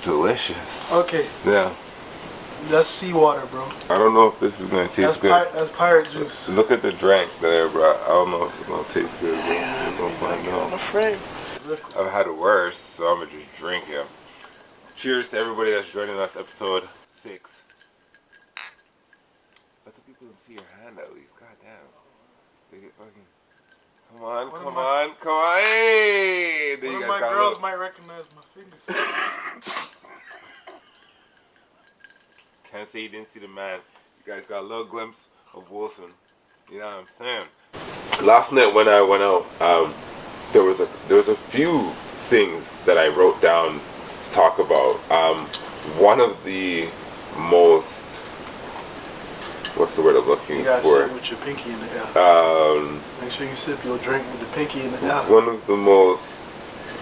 delicious. Okay. Yeah. That's seawater, bro. I don't know if this is gonna taste good. That's pirate juice. Look at the drink that I brought. I don't know if it's gonna taste good. Yeah, We're gonna find out. On the frame. I've had it worse, so I'm gonna just drink it. Cheers to everybody that's joining us, episode 6. Let the people see your hand at least. God damn. They get fucking. Come on, come on, come on. Hey! One of my girls might recognize my fingers. Can't say you didn't see the man. You guys got a little glimpse of Wilson. You know what I'm saying? Last night when I went out, there was a few things that I wrote down to talk about. One of the most, what's the word I'm looking you gotta for? sip with your pinky in the air. Make sure you sip your drink with the pinky in the air. One of the most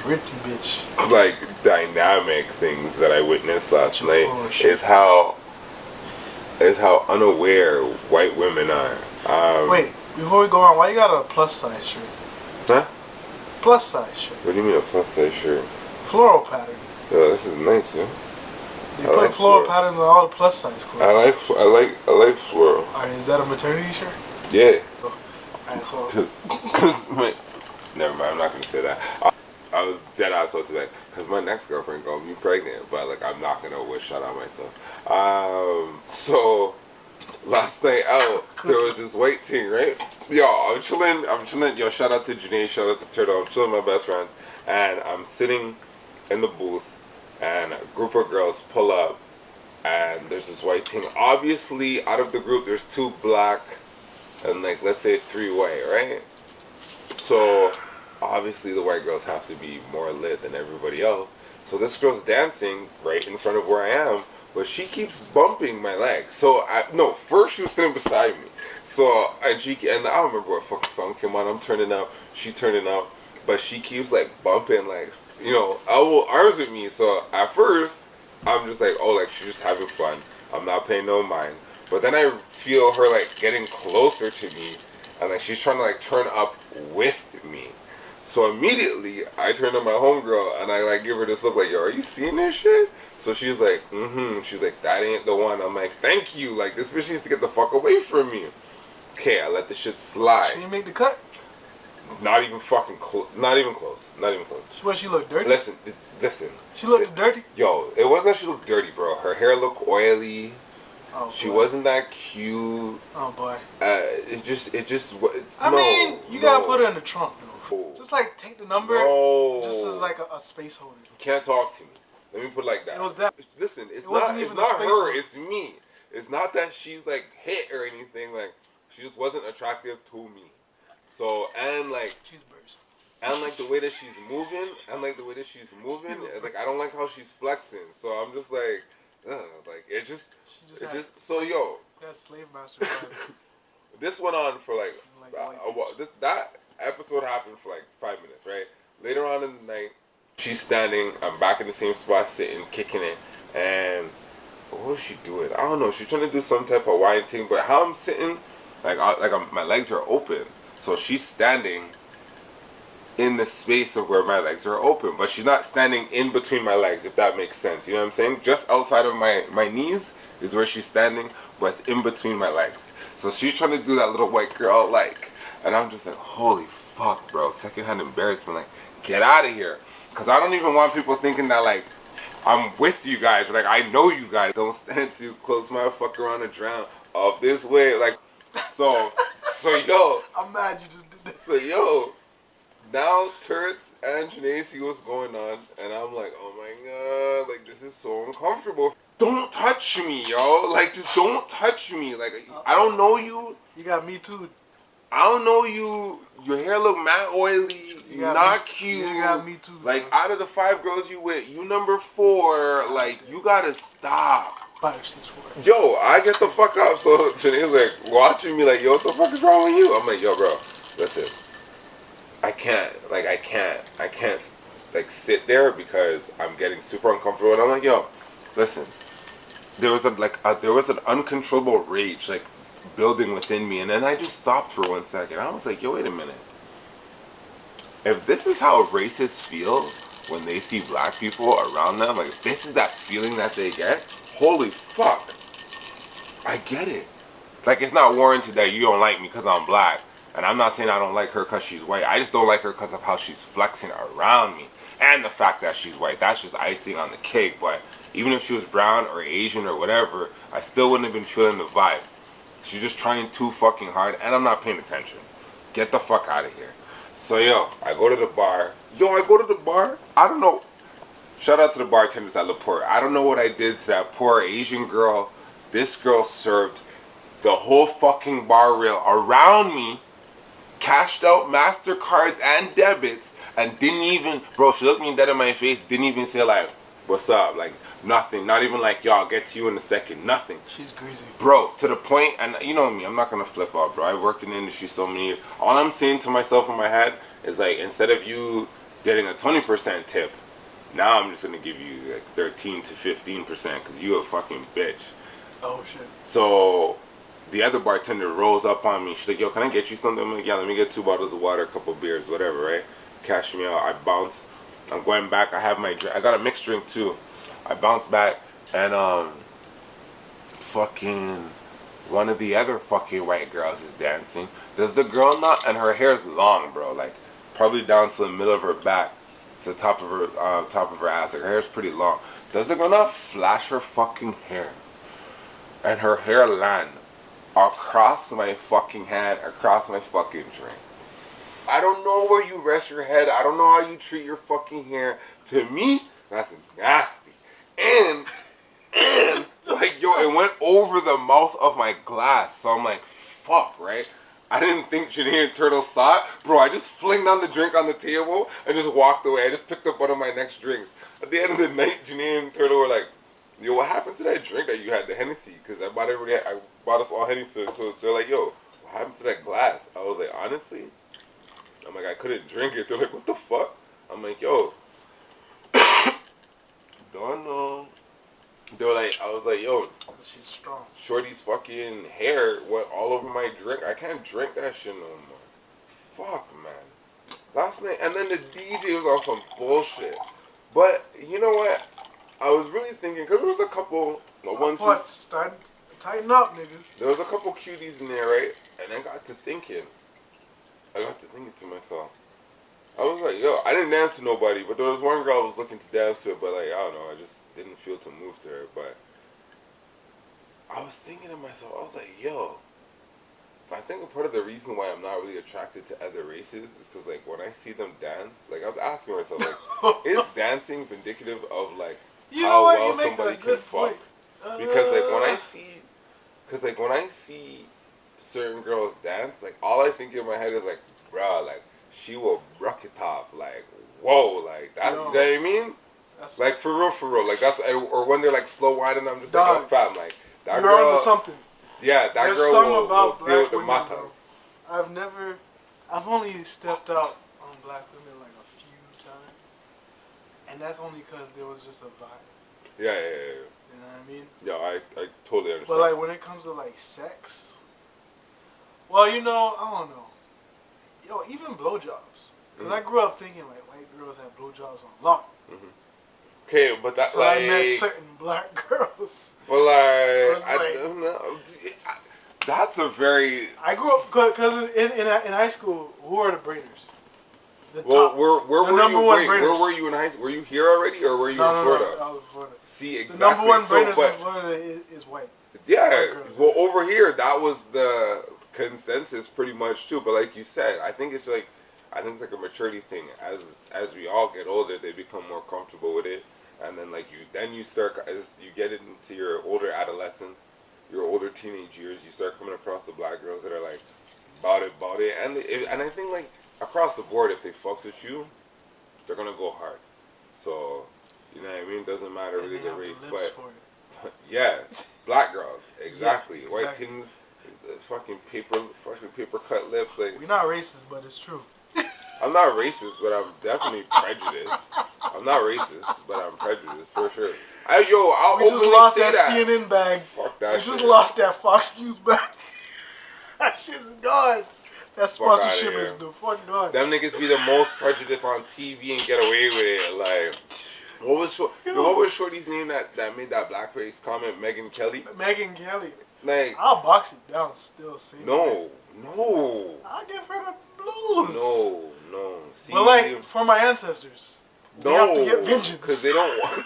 ritzy bitch, like dynamic things that I witnessed last night is how unaware white women are. Wait, before we go on, why you got a plus size shirt? Huh? Plus size shirt. What do you mean a plus size shirt? Floral pattern. Yeah, this is nice, yeah. They put floral patterns on all the plus size clothes. I like floral. Alright, is that a maternity shirt? Yeah. Alright, never mind, I'm not gonna say that. I was dead ass about to that because my next girlfriend got me pregnant, but like I'm not gonna wish that on myself. So last night out there was this white thing, right? Yo, I'm chilling. Yo, shout out to Janae, shout out to Turtle. I'm chilling with my best friends, and I'm sitting in the booth, and a group of girls pull up, and there's this white thing. Obviously, out of the group, there's 2 black, and like let's say 3 white, right? So obviously the white girls have to be more lit than everybody else. So this girl's dancing right in front of where I am, but she keeps bumping my leg. So first she was sitting beside me. So and I don't remember what fucking song came on. I'm turning out, she turning out, but she keeps like bumping like, you know, elbow arms with me. So at first I'm just like, oh, like she's just having fun. I'm not paying no mind. But then I feel her like getting closer to me, and like she's trying to like turn up with me. So immediately I turn to my homegirl and I like give her this look like, yo, are you seeing this shit? So she's like, She's like, that ain't the one. I'm like, thank you. Like, this bitch needs to get the fuck away from me. Okay, I let the shit slide. She didn't make the cut? Not even fucking close. Not even close. Not even close. What, she looked dirty? Listen. She looked dirty? Yo, it wasn't that she looked dirty, bro. Her hair looked oily. Oh, she wasn't that cute. Oh boy. It just. I mean, you gotta put her in the trunk, though. Just like take the number, just as like a space holder. You can't talk to me. Let me put it like that. It was that. Listen, it's not her. Holder. It's me. It's not that she's like hit or anything. Like she just wasn't attractive to me. So and like she's burst. And like the way that she's moving, like I don't like how she's flexing. So I'm just like, like it's just so yo. That slave master vibes. This went on for like that episode happened for like 5 minutes, right? Later on in the night, she's standing. I'm back in the same spot, sitting, kicking it, and what was she doing? I don't know. She's trying to do some type of wine thing, but how I'm sitting, my legs are open, so she's standing in the space of where my legs are open, but she's not standing in between my legs, if that makes sense. You know what I'm saying? Just outside of my knees is where she's standing, but it's in between my legs. So she's trying to do that little white girl like. And I'm just like, holy fuck, bro. Secondhand embarrassment. Like, get out of here. Because I don't even want people thinking that, like, I'm with you guys. Like, I know you guys. Don't stand too close, motherfucker, around and drown. Up this way. Like, so yo. I'm mad you just did this. So, yo. Now, Turrets and Janae see what's going on. And I'm like, oh my God. Like, this is so uncomfortable. Don't touch me, yo. Like, just don't touch me. Like, I don't know you. You got me too. I don't know you. Your hair look mad oily. You're not cute. You got me too. Like, out of the 5 girls you with, you number 4. Like, you gotta stop. 5, 6, 4. Yo, I get the fuck up. So Janae's like watching me like, yo, what the fuck is wrong with you? I'm like, yo, bro, listen. I can't like sit there because I'm getting super uncomfortable. And I'm like, yo, listen. There was an uncontrollable rage like building within me, and then I just stopped for 1 second. I was like, yo, wait a minute. If this is how racists feel when they see black people around them, like, this is that feeling that they get. Holy fuck. I get it. Like, it's not warranted that you don't like me because I'm black. And I'm not saying I don't like her because she's white. I just don't like her because of how she's flexing around me. And the fact that she's white. That's just icing on the cake. But even if she was brown or Asian or whatever, I still wouldn't have been feeling the vibe. She's just trying too fucking hard. And I'm not paying attention. Get the fuck out of here. So, yo, I go to the bar. I don't know. Shout out to the bartenders at La Porte. I don't know what I did to that poor Asian girl. This girl served the whole fucking bar rail around me, cashed out MasterCards and debits, and didn't even, bro, she looked me dead in my face, didn't even say like, what's up, like, nothing, not even like, yo, I'll get to you in a second, nothing. She's greasy. Bro, to the point, and you know me, I'm not gonna flip out, bro, I worked in the industry so many years, all I'm saying to myself in my head is like, instead of you getting a 20% tip, now I'm just gonna give you like 13 to 15% because you a fucking bitch. Oh shit. So the other bartender rolls up on me. She's like, yo, can I get you something? I'm like, yeah, let me get 2 bottles of water, a couple beers, whatever, right? Cash me out. I bounce. I'm going back. I have my drink. I got a mixed drink too. I bounce back and fucking one of the other fucking white girls is dancing. Does the girl not? And her hair's long, bro. Like probably down to the middle of her back, to the top of her ass. Like her hair's pretty long. Does the girl not flash her fucking hair? And her hair land across my fucking head, across my fucking drink. I don't know where you rest your head. I don't know how you treat your fucking hair. To me, that's nasty. And like, yo, it went over the mouth of my glass. So I'm like, fuck, right? I didn't think Janae and Turtle saw it. Bro, I just flinged down the drink on the table and just walked away. I just picked up one of my next drinks. At the end of the night, Janae and Turtle were like, yo, what happened to that drink that you had, the Hennessy? Because I bought us all Hennessy. So they're like, yo, what happened to that glass? I was like, honestly, I'm like, I couldn't drink it. They're like, what the fuck? I'm like, yo, don't know. They were like, I was like, yo, she's strong. Shorty's fucking hair went all over my drink. I can't drink that shit no more. Fuck, man. Last night, and then the DJ was on some bullshit. But you know what? I was really thinking, because there was a couple, starting to tighten up, niggas. There was a couple cuties in there, right? And I got to thinking to myself. I was like, yo, I didn't dance to nobody, but there was one girl I was looking to dance to, but like, I don't know, I just didn't feel to move to her. But I was thinking to myself, I was like, yo, I think a part of the reason why I'm not really attracted to other races is because, like, when I see them dance, like, I was asking myself, like, is dancing indicative of, like, how well somebody can fuck? Because, like, when I see certain girls dance, like, all I think in my head is, like, bro, like, she will rock it off, like, whoa, like, that, you know what I mean? Like, for real, like, that's, or when they're, like, slow winding, I'm just like, oh, fam, like, that girl. You're onto something. Yeah, that There's girl will deal with the matas. I've only stepped out on black women, like, a few times. And that's only because there was just a vibe. Yeah. You know what I mean? Yeah, I totally understand. But, like, when it comes to, like, sex, well, you know, I don't know. Yo, even blowjobs. Because I grew up thinking, like, white girls have blowjobs on lock. Okay, but that's so like... I met certain black girls. But, like, I don't know. That's a very... I grew up, because in high school, who are the braiders? Where were you in high school? Were you here already, or were you in Florida? No, I was in Florida. See, exactly. The number one braiders in Florida is white. Yeah, well, over here, that was the consensus pretty much too. But like you said, I think it's like a maturity thing. As we all get older, they become more comfortable with it, and then like you start, as you get into your older adolescence, your older teenage years, you start coming across the black girls that are like about it, and I think like across the board, if they fucks with you, they're gonna go hard. So you know what I mean? Doesn't matter really the race, but yeah, black girls, exactly. Yeah, white teens, fucking paper cut lips. Like, we're not racist, but it's true. I'm not racist, but I'm definitely prejudiced. I'm not racist, but I'm prejudiced for sure. I'll openly say that. We just lost that CNN bag. Fuck that. We just lost that Fox News bag. That shit's gone. That Fuck outta sponsorship here. is the fuck gone. Them niggas be the most prejudiced on TV and get away with it. Like, what was Shorty's name that made that blackface comment? Megan Kelly. Megan Kelly. Like, I'll box it down still. no. I'll give her the blues. No. See, but like for my ancestors, we have to get vengeance because they don't want.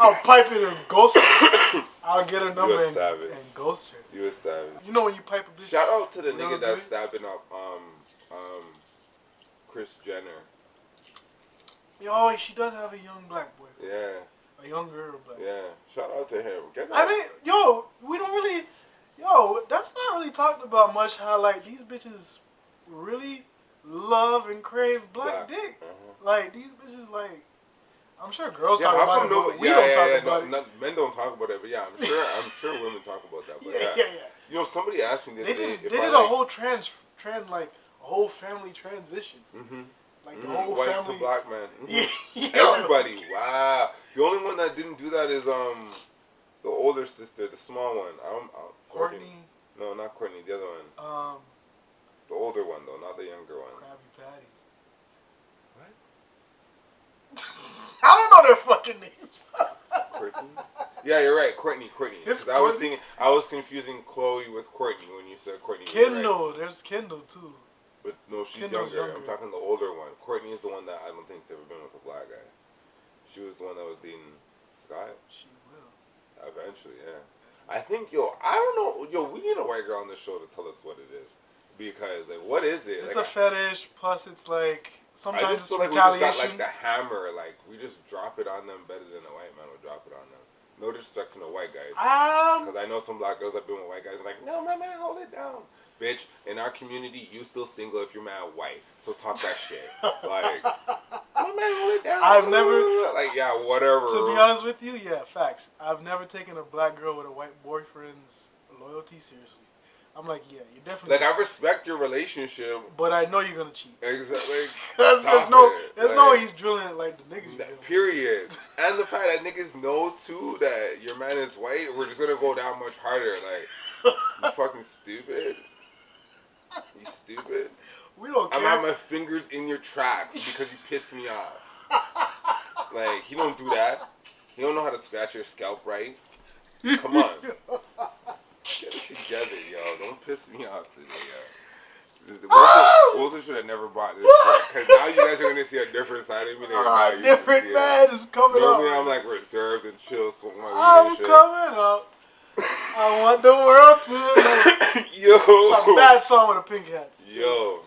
I'll pipe it and ghost her. I'll get her number and ghost her. You a savage. You know when you pipe a bitch. Shout out to the nigga that's stabbing up Kris Jenner. Yo, she does have a young black boy. Yeah. A young girl black. Yeah. Shout out to him. I mean, yo, we don't really. Yo, that's not really talked about much. How like these bitches really love and crave black dick. Like these bitches like. I'm sure girls talk about it, but we don't talk about it. Men don't talk about it, but yeah, I'm sure women talk about that. But yeah. You know, somebody asked me They did a whole trend like a whole family transition. Like the whole white family to black man. Yeah. Everybody. Wow. The only one that didn't do that is the older sister, the small one. Courtney. No, not Courtney. The other one. The older one though, not the younger one. Krabby Patty. What? I don't know their fucking names. Courtney? Yeah, you're right. Courtney. I was confusing Chloe with Courtney when you said Courtney. Kendall. Right. There's Kendall too. But no, she's younger. I'm talking the older one. Courtney is the one that I don't think's ever been with a black guy. She was the one that was dating Scott. She will. Eventually, yeah. I think, I don't know. We need a white girl on the show to tell us what it is. Because, like, what is it? It's like, a fetish, plus it's like, sometimes I just feel like retaliation. we just got, like, the hammer. Like, we just drop it on them better than a white man would drop it on them. No disrespect to the white guys. Because I know some black girls that have been with white guys and like, no, my man, hold it down. Bitch, in our community, you still single if you're mad white. So talk that shit. Like, my man, hold it down. I've never... Like, yeah, whatever. To be honest with you, yeah, facts. I've never taken a black girl with a white boyfriend's loyalty seriously. I'm like, yeah, you definitely... Like, I respect your relationship. But I know you're going to cheat. Exactly. Because there's no he's drilling it like the niggas. Period. And the fact that niggas know, too, that your man is white, we're just going to go down much harder. Like, you fucking stupid. You stupid. We don't care. I'm having my fingers in your tracks because you piss me off. Like, he don't do that. He don't know how to scratch your scalp right. Come on. Get it together, yo. Don't piss me off today, yo. Wilson should have never brought this up. Because now you guys are going to see a different side of me. Different man is coming up. Normally I'm like reserved and chill, smoking my weed I'm coming up. I want the world to know. Yo. It's a bad song with a pink hat. Yo.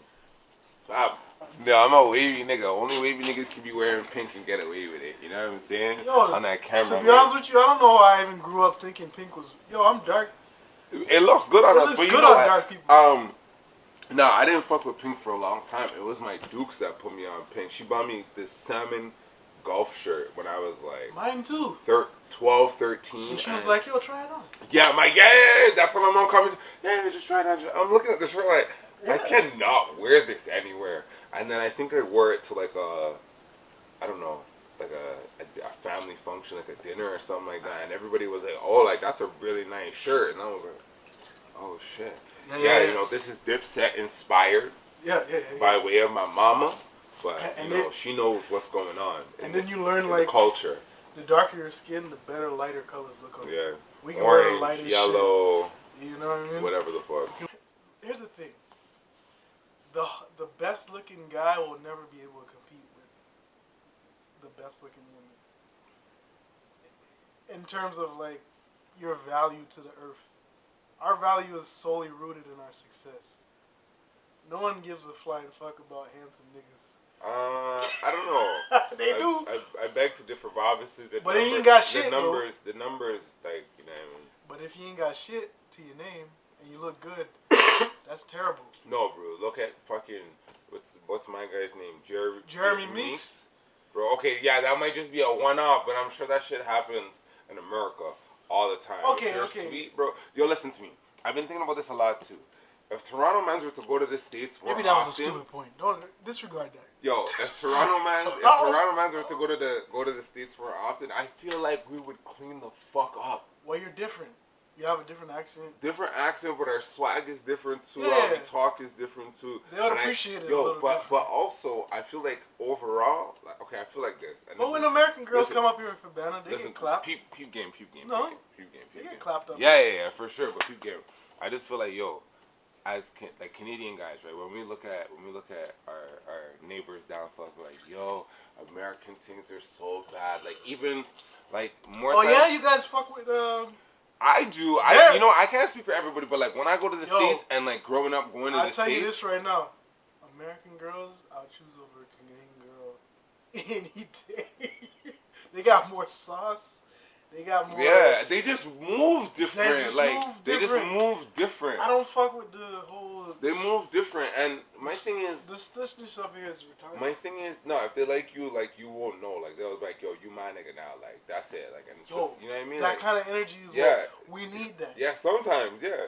I'm a wavy nigga. Only wavy niggas can be wearing pink and get away with it. You know what I'm saying? Yo, on that camera. To be honest with you, I don't know why I even grew up thinking pink was... Yo, I'm dark. It looks good on us. It but looks you good know on dark people. No, I didn't fuck with pink for a long time. It was my Dukes that put me on pink. She bought me this salmon golf shirt when I was like... Mine too. 12, 13. And she was like, yo, try it on. Yeah, I'm like, yeah, that's how my mom commented. Yeah, just try it on. I'm looking at this shirt like, I cannot wear this anywhere. And then I think I wore it to like I don't know, like a family function, like a dinner or something like that. And everybody was like, oh, like, that's a really nice shirt. And I was like, oh, shit. Yeah, you know, this is Dipset inspired by way of my mama. But, you know, she knows what's going on. And then you learn, like, culture. The darker your skin, the better lighter colors look on. Yeah. We can orange, wear the lightest yellow, shit. You know what I mean? Whatever the fuck. Here's the thing. The best looking guy will never be able to compete with the best looking woman. In terms of, like, your value to the earth. Our value is solely rooted in our success. No one gives a flying fuck about handsome niggas. I don't know. They do. I beg to differ, but obviously he ain't got shit. The numbers, like, you know what I mean? But if you ain't got shit to your name and you look good, that's terrible. No, bro. Look at fucking what's my guy's name? Jeremy Meeks. Bro, okay, yeah, that might just be a one-off, but I'm sure that shit happens in America all the time. Okay, sweet, bro. Yo, listen to me. I've been thinking about this a lot too. If Toronto mans were to go to the States more maybe that was often, a stupid point. Don't disregard that. Yo, if Toronto mans were to go to the States more often, I feel like we would clean the fuck up. Well, you're different. You have a different accent. Different accent, but our swag is different too. Yeah. How we talk is different too. They would appreciate it a yo, little but different. but also I feel like overall, like, okay, I feel like this. And but this when is, American girls listen, come up here in Cabana, they get clapped. Peep game. No, Peep game. they get clapped up. Yeah, for sure. But peep game. I just feel like as like Canadian guys, right? When we look at our neighbors down south, we're like, yo, American things are so bad. Like even like more. Oh times, yeah, you guys fuck with. I do. I can't speak for everybody, but like when I go to the States and like growing up going to the States. I'll tell you this right now. American girls, I'll choose over a Canadian girl any day. They got more sauce. They got more. Yeah, they just move different. They just move different. I don't fuck with the whole. They move different, and my thing is the stishness up here is retarded. My thing is, no, if they like you won't know. Like they'll be like, yo, you my nigga now. Like that's it. Like, and yo, you know what I mean? That like, kind of energy is we need that. Yeah, sometimes, yeah.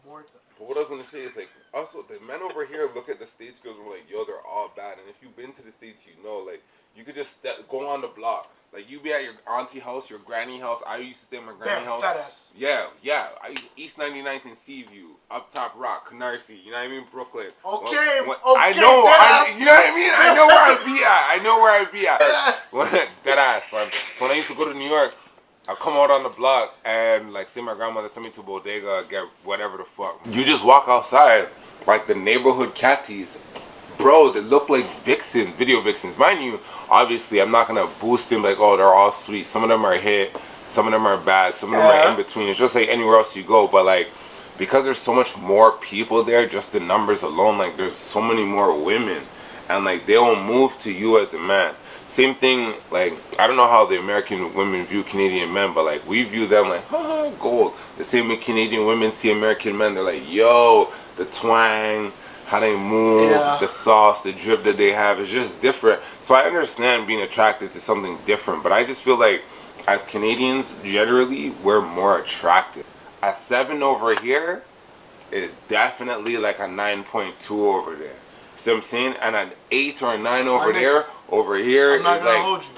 More times. But what I was gonna say is like, also the men over here look at the States girls and we're like, yo, they're all bad. And if you've been to the States, you know, like you could just go on the block. Like you be at your auntie house, your granny house. I used to stay at my granny house. Fat ass. Yeah. I used East 99th and Seaview, Up Top Rock, Canarsie. You know what I mean? Brooklyn. Okay. I know. You know what I mean? I know where I'd be at. Dead ass. So when I used to go to New York, I'd come out on the block and like say my grandmother sent me to Bodega, get whatever the fuck. You just walk outside like the neighborhood catties. Bro, they look like vixens, video vixens. Mind you, obviously, I'm not going to boost them like, oh, they're all sweet. Some of them are hit. Some of them are bad. Some of them are in between. It's just like anywhere else you go. But, like, because there's so much more people there, just the numbers alone, like, there's so many more women. And, like, they will move to you as a man. Same thing, like, I don't know how the American women view Canadian men, but, like, we view them like, gold. The same way Canadian women see American men. They're like, yo, the twang. How they move, the sauce, the drip that they have is just different. So I understand being attracted to something different, but I just feel like as Canadians, generally, we're more attractive. A 7 over here is definitely like a 9.2 over there. See what I'm saying? And an 8 or a 9 over there, over here is like... I'm not gonna hold you.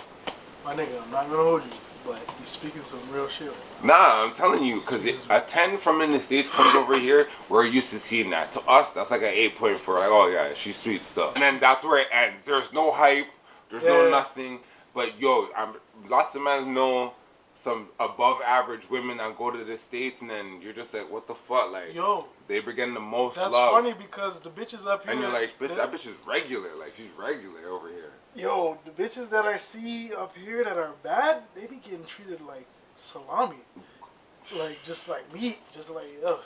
My nigga, I'm not gonna hold you. But you're speaking some real shit. Nah, I'm telling you, because a 10 from in the States comes over here, we're used to seeing that. To us, that's like an 8.4. Like, oh yeah, she's sweet stuff. And then that's where it ends. There's no hype. There's no nothing. But yo, lots of men know some above average women that go to the States, and then you're just like, what the fuck? Like, yo, they begin the most that's love. That's funny because the bitches up here. And you're like, bitch, that bitch is regular. Like, she's regular over here. Yo, the bitches that I see up here that are bad, they be getting treated like salami. Like, just like meat. Just like, ugh.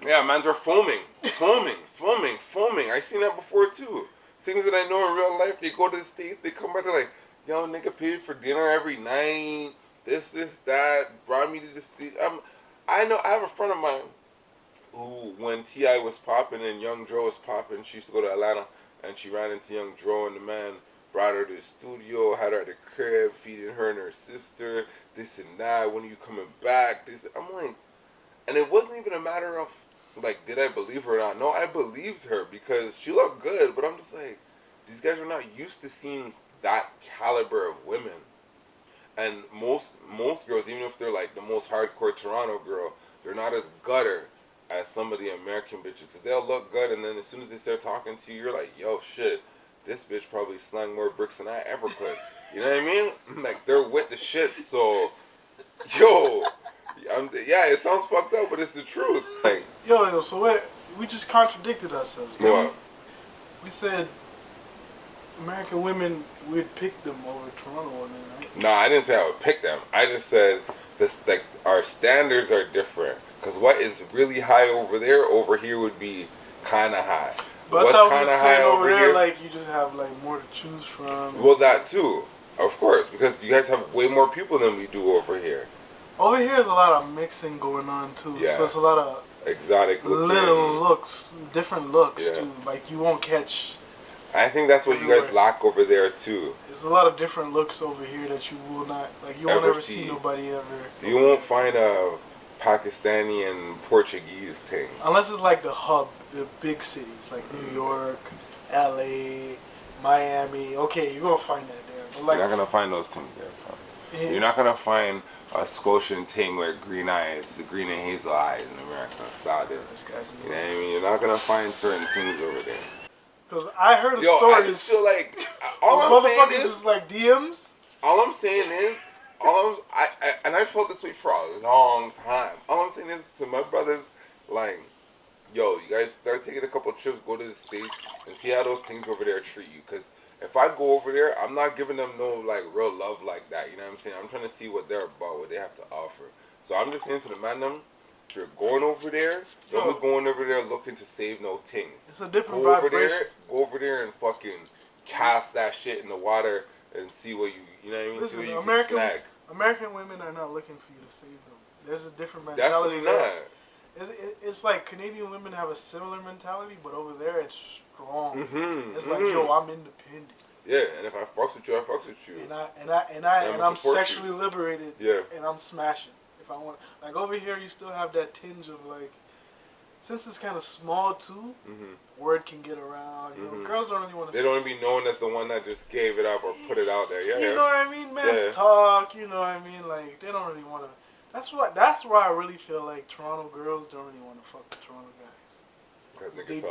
Yeah, mans are foaming. I seen that before, too. Things that I know in real life, they go to the States, they come back, they're like, yo, nigga paid for dinner every night. This, that, brought me to the States. I have a friend of mine who, when T.I. was popping and Young Dro was popping, she used to go to Atlanta, and she ran into Young Dro, and the man brought her to the studio, had her at the crib, feeding her and her sister, this and that, when are you coming back? This, I'm like, and it wasn't even a matter of, like, did I believe her or not? No, I believed her because she looked good, but I'm just like, these guys are not used to seeing that caliber of women. And most girls, even if they're like the most hardcore Toronto girl, they're not as gutter as some of the American bitches. Because they'll look good, and then as soon as they start talking to you, you're like, yo, shit, this bitch probably slung more bricks than I ever could. You know what I mean? Like, they're with the shit, so, yo, yeah, it sounds fucked up, but it's the truth. Like, yo, so what? We just contradicted ourselves. What? We said American women, we'd pick them over Toronto women, right? No, I didn't say I would pick them. I just said this, like, our standards are different. Because what is really high over there, over here would be kind of high. But what's kind of high over there, like, you just have, like, more to choose from. Well, that too, of course, because you guys have way more people than we do over here. Over here is a lot of mixing going on, too. Yeah. So it's a lot of exotic little looks, different looks, too. Like, you won't catch... I think that's what you guys lack over there, too. There's a lot of different looks over here that you will not... Like, you won't ever see nobody ever... You won't find a Pakistani and Portuguese thing. Unless it's like the hub, the big cities, like New York, LA, Miami. Okay, you're going to find that there. But like, you're not going to find those things there, bro. You're not going to find a Scotian ting with green eyes, the green and hazel eyes in America style this. You know what I mean? You're not gonna find certain things over there. Cause I heard of Yo, stories. I just feel like all I'm saying is like DMs. All I'm saying is, and I felt this way for a long time. All I'm saying is to my brothers, like, yo, you guys start taking a couple trips, go to the States, and see how those things over there treat you. Because if I go over there, I'm not giving them no, like, real love like that. You know what I'm saying? I'm trying to see what they're about, what they have to offer. So I'm just saying to the man, if you're going over there, don't be going over there looking to save no things. It's a different go vibration. Go over there and fucking cast that shit in the water and see what you know what I mean? Listen, see what you can snag. American women are not looking for you to save them. There's a different mentality. Definitely not. It's like Canadian women have a similar mentality, but over there it's strong. It's like, yo, I'm independent. Yeah, and if I fucks with you, I fucks with you. And I'm sexually liberated. Yeah. And I'm smashing. If I want, like over here, you still have that tinge of like, since it's kind of small too, word can get around. You know, girls don't really want to. They don't want to be known as the one that just gave it up or put it out there. Yeah, you know what I mean? Men's talk. You know what I mean? Like they don't really want to. That's why I really feel like Toronto girls don't really want to fuck with Toronto guys. Because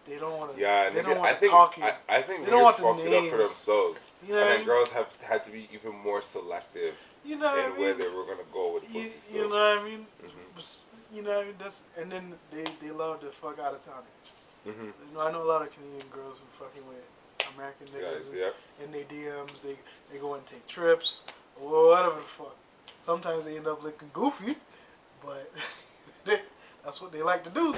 they don't want to. Yeah, they don't want to talk. I think they don't want fucked it up for themselves. You know and then girls have had to be even more selective. You know what I mean? Where they were gonna go with pussy. You know what I mean? You know what I mean? And then they love the fuck out of town. You know, I know a lot of Canadian girls who fucking with American niggas in their DMs. They go and take trips or whatever the fuck. Sometimes they end up looking goofy, but that's what they like to do.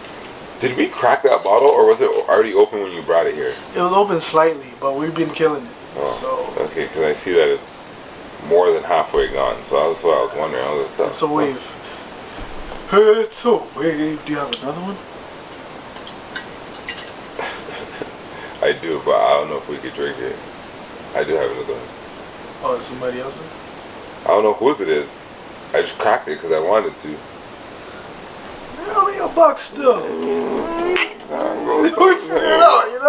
Did we crack that bottle, or was it already open when you brought it here? It was open slightly, but we've been killing it. Oh, so okay, because I see that it's more than halfway gone. So that's what I was wondering. It's a wave. It's a wave. Do you have another one? I do, but I don't know if we could drink it. I do have another one. Oh, it's somebody else's? I don't know whose it is. I just cracked it because I wanted to. You're only a buck still. We figured it out, you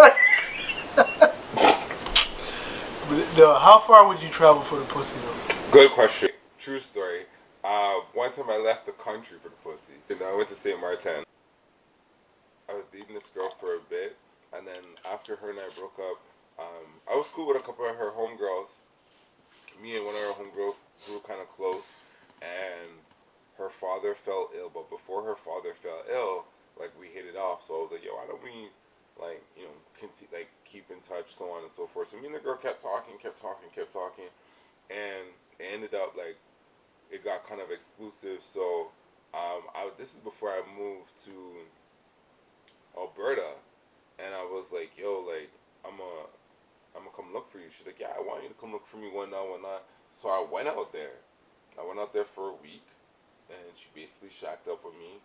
know? How far would you travel for the pussy though? Good question. True story. One time I left the country for the pussy. And I went to St. Martin. I was dating this girl for a bit, and then after her and I broke up, I was cool with a couple of her homegirls. Me and one of her homegirls grew kind of close, and her father fell ill. But before her father fell ill, like we hit it off. So I was like, yo, why don't we, like, you know, keep in touch, so on and so forth. So me and the girl kept talking, and it ended up like it got kind of exclusive. So this is before I moved to Alberta, and I was like, yo, like I'm gonna come look for you. She's like, yeah, I want you to come look for me one night, whatnot. So I went out there. I went out there for a week, and she basically shacked up with me.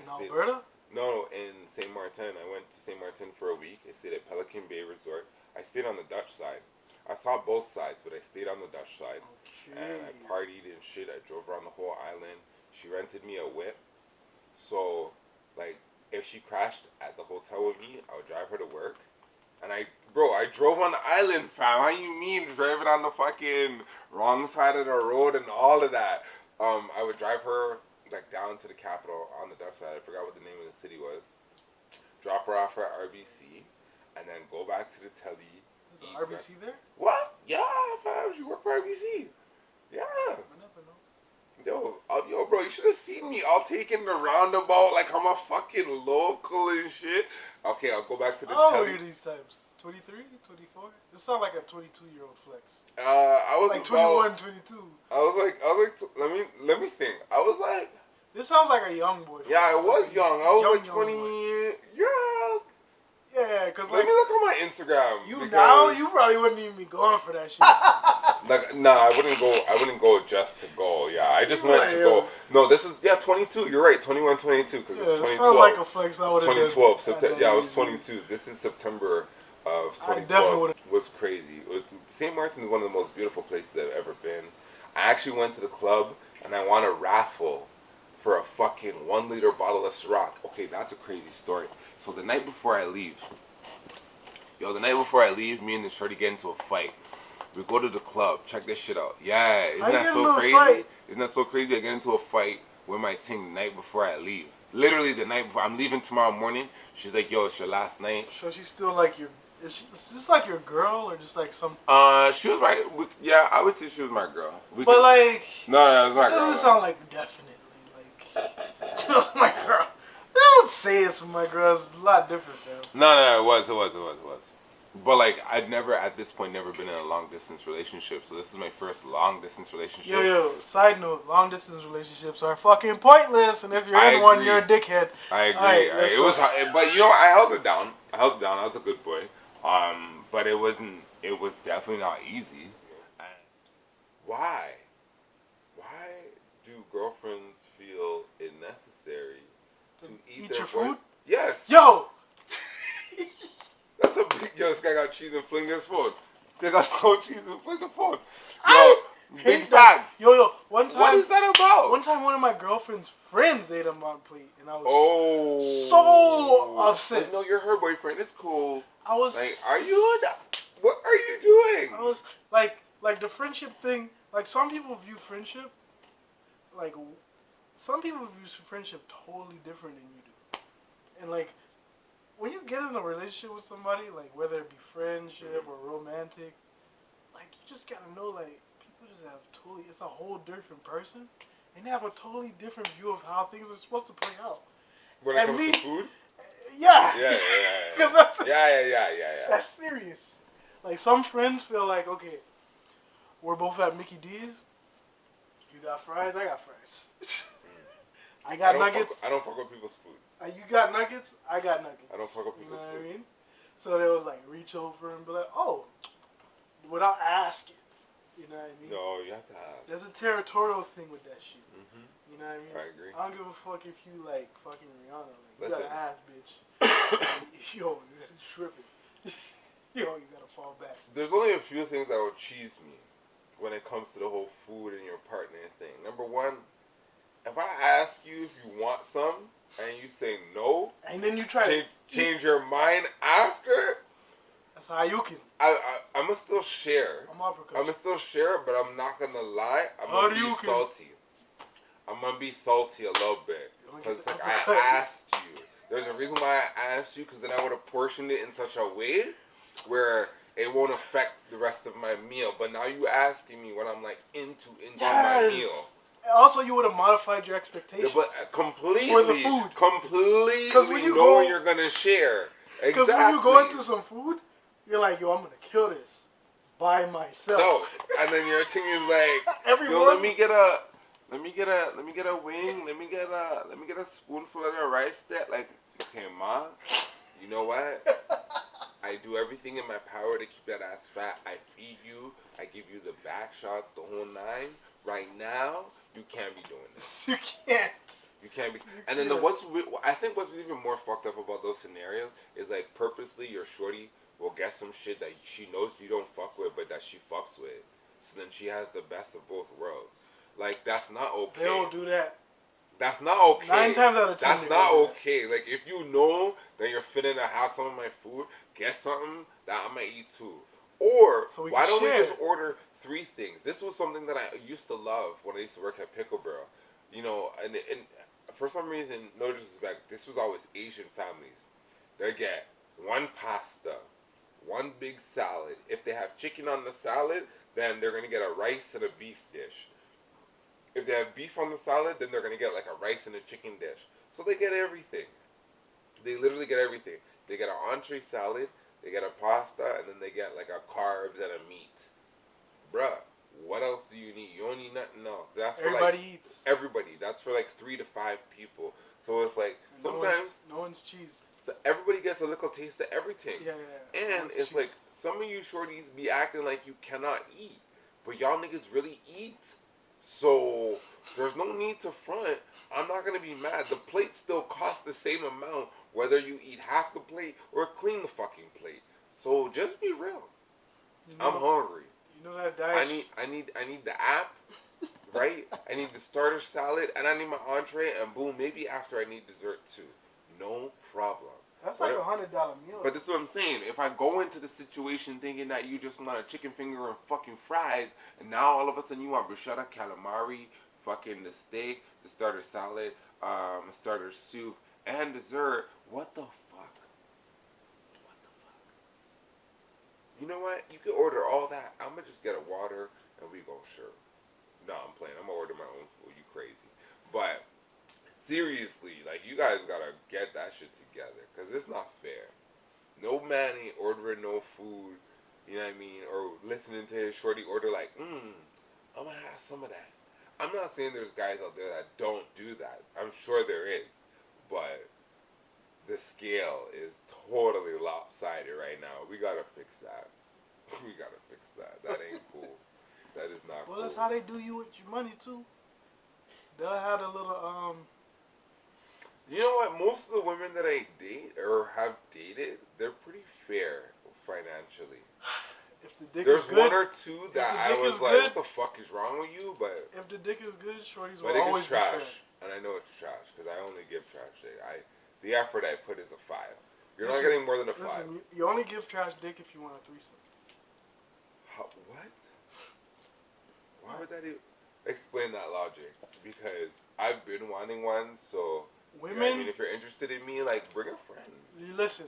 In Alberta? No, in St. Martin. I went to St. Martin for a week. I stayed at Pelican Bay Resort. I stayed on the Dutch side. I saw both sides, but I stayed on the Dutch side. Okay. And I partied and shit. I drove around the whole island. She rented me a whip. So, like, if she crashed at the hotel with me, I would drive her to work. And I drove on the island, fam. How you mean driving on the fucking wrong side of the road and all of that? I would drive her like down to the capital on the Dutch side. I forgot what the name of the city was. Drop her off at RBC, and then go back to the telly. Is RBC there? What? Yeah, fam. She worked for RBC. Yeah. I never know. Yo, bro, you should have seen me all taking the roundabout like I'm a fucking local and shit. Okay, I'll go back to the telly. How old are you these times? 23, 24? This sounds like a 22-year-old flex. I was like 21, 22. I was like, let me think. I was like, this sounds like a young boy. Yeah, I was young. I was like 20. Yeah, because let me look on my Instagram. You probably wouldn't even be going for that shit. Like, nah, I wouldn't go just to go. Yeah, I just went to go. No, this was 22. You're right, 21, 22, because it's 2012. Sounds like a flex. I would have 2012. September. Yeah, I was 22. This is September of 2012. It was crazy. St. Martin is one of the most beautiful places I've ever been. I actually went to the club and I won a raffle for a fucking 1-liter bottle of Ciroc. Okay, that's a crazy story. So the night before I leave, me and the shorty get into a fight. We go to the club. Check this shit out. Yeah, How isn't you that get so into a crazy? fight? Isn't that so crazy? I get into a fight with my team the night before I leave. Literally the night before. I'm leaving tomorrow morning. She's like, yo, it's your last night. So she's still like your. Is this like your girl or just like some? She was my. Yeah, I would say she was my girl. But like, no, it was my it girl. doesn't sound like definitely like she was my girl. I don't say it's my girl. It's a lot different though. No, it was. But like, I'd never at this point never been in a long distance relationship, so this is my first long distance relationship. Yo. Side note: long distance relationships are fucking pointless, and if you're in one, you're a dickhead. I agree. Right, It was, but you know, I held it down. I was a good boy. But it wasn't. It was definitely not easy. And why? Why do girlfriends feel it necessary to eat their your food? Yes. Yo. That's a big. Yo, this guy got cheese and fling his phone. This guy got so cheese and fling the phone. Yo, I big hate that. facts. Yo, one time. What is that about? One time, one of my girlfriend's friends ate on my plate, and I was so upset. Like, no, you're her boyfriend. It's cool. I was like, are you? What are you doing? I was like the friendship thing. Like some people view friendship, like some people view friendship totally different than you do, and like. When you get in a relationship with somebody, like whether it be friendship or romantic, like you just gotta know, like people just have totally, it's a whole different person, and they have a totally different view of how things are supposed to play out. When it comes to food? Yeah. Yeah. That's serious. Like some friends feel like, okay, we're both at Mickey D's. You got fries, I got fries. I got nuggets. I don't fuck with people's food. You got nuggets, I got nuggets. I don't fuck with people's food. What I mean? So they was like reach over and be like, oh, without asking. You know what I mean? No, you have to ask. There's a territorial thing with that shit. Mm-hmm. You know what I mean? I agree. I don't give a fuck if you like fucking Rihanna. Like, you Listen. gotta ask, bitch. Yo, you gotta trip it. Yo, you gotta fall back. There's only a few things that will cheese me when it comes to the whole food and your partner thing. Number one, if I ask you if you want some and you say no, and then you try to change your mind after, that's how you can. I'ma still share. I'ma still share, but I'm not gonna lie. I'm gonna be salty. I'm gonna be salty a little bit because like I asked you. There's a reason why I asked you, because then I would have portioned it in such a way where it won't affect the rest of my meal. But now you asking me what I'm like into my meal. Also, you would have modified your expectations. Yeah, but completely. For the food. Completely when you knowing you're going to share. Exactly. Because when you go into some food, you're like, yo, I'm going to kill this by myself. So, and then your thing is like, yo, let me get a wing, let me get a spoonful of the rice that, like, okay, ma, you know what? I do everything in my power to keep that ass fat. I feed you. I give you the back shots, the whole nine. Right now, you can't be doing this. You can't. You can't be. And then I think what's even more fucked up about those scenarios is like purposely your shorty will get some shit that she knows you don't fuck with, but that she fucks with. So then she has the best of both worlds. Like, that's not okay. They don't do that. That's not okay. 9 times out of 10. That's not okay. Like, if you know that you're finna to have some of my food, get something that I'm gonna eat too. Or why don't we just order 3 things? This was something that I used to love when I used to work at Pickle Barrel. You know, and for some reason, no disrespect, this was always Asian families. They get 1 pasta, 1 big salad. If they have chicken on the salad, then they're gonna get a rice and a beef dish. If they have beef on the salad, then they're going to get like a rice and a chicken dish. So they get everything. They literally get everything. They get an entree salad, they get a pasta, and then they get like a carbs and a meat. Bruh, what else do you need? You don't need nothing else. That's for everybody eats. Everybody. That's for like 3 to 5 people. So it's like sometimes no one's cheese. So everybody gets a little taste of everything. Yeah. And it's cheese. Like some of you shorties be acting like you cannot eat, but y'all niggas really eat. So there's no need to front. I'm not going to be mad. The plate still costs the same amount whether you eat half the plate or clean the fucking plate. So just be real. I'm hungry. You know that diet. I need the app, right? I need the starter salad and I need my entree, and boom, maybe after I need dessert too. No problem. That's like $100 meal. But this is what I'm saying. If I go into the situation thinking that you just want a chicken finger and fucking fries, and now all of a sudden you want bruschetta, calamari, fucking the steak, the starter salad, a starter soup, and dessert, what the fuck? What the fuck? You know what? You can order all that. I'm gonna just get a water and we go, sure. No, I'm playing. I'm gonna order my own food. You crazy. But seriously, like, you guys gotta get that shit together, because it's not fair. No man ain't ordering no food, you know what I mean, or listening to his shorty order like, I'm gonna have some of that. I'm not saying there's guys out there that don't do that. I'm sure there is. But the scale is totally lopsided right now. We gotta fix that. We gotta fix that. That ain't cool. That is not cool. Well, that's how they do you with your money, too. They'll have a little, You know what? Most of the women that I date or have dated, they're pretty fair financially. If the dick There's is good, one or two that I was like, good, what the fuck is wrong with you? But if the dick is good, shorties my will dick always is trash, be fair. and I know it's trash because I only give trash dick. The effort I put is a 5. You're Listen, not getting more than a 5. Listen, you only give trash dick if you want a threesome. What? Why would that even... Explain that logic. Because I've been wanting one, so... Women... You know what I mean? If you're interested in me, like, bring a friend. Listen.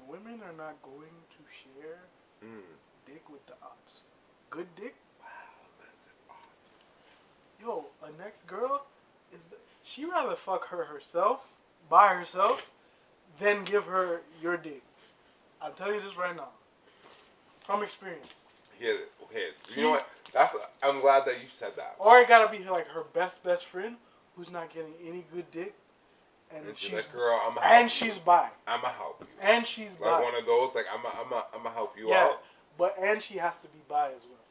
Women are not going to share dick with the ops. Good dick? Wow, that's an ops. Yo, a next girl, she rather fuck her herself, by herself, than give her your dick. I'm telling you this right now. From experience. Yeah, okay. You know what? I'm glad that you said that. Or it gotta be like her best friend who's not getting any good dick, and she's like, girl, I'm gonna and she's bi. I'ma help you. And she's bi. Like one of those, like I'ma help you yeah, out. but and she has to be bi as well.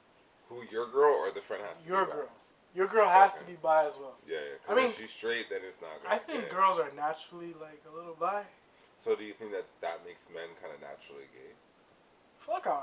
Who, your girl or the friend has to your be girl? Bi? Your girl has to be bi as well. Yeah, yeah. I mean, if she's straight, then it's not gonna. I think girls are naturally like a little bi. So do you think that makes men kind of naturally gay? Fuck off.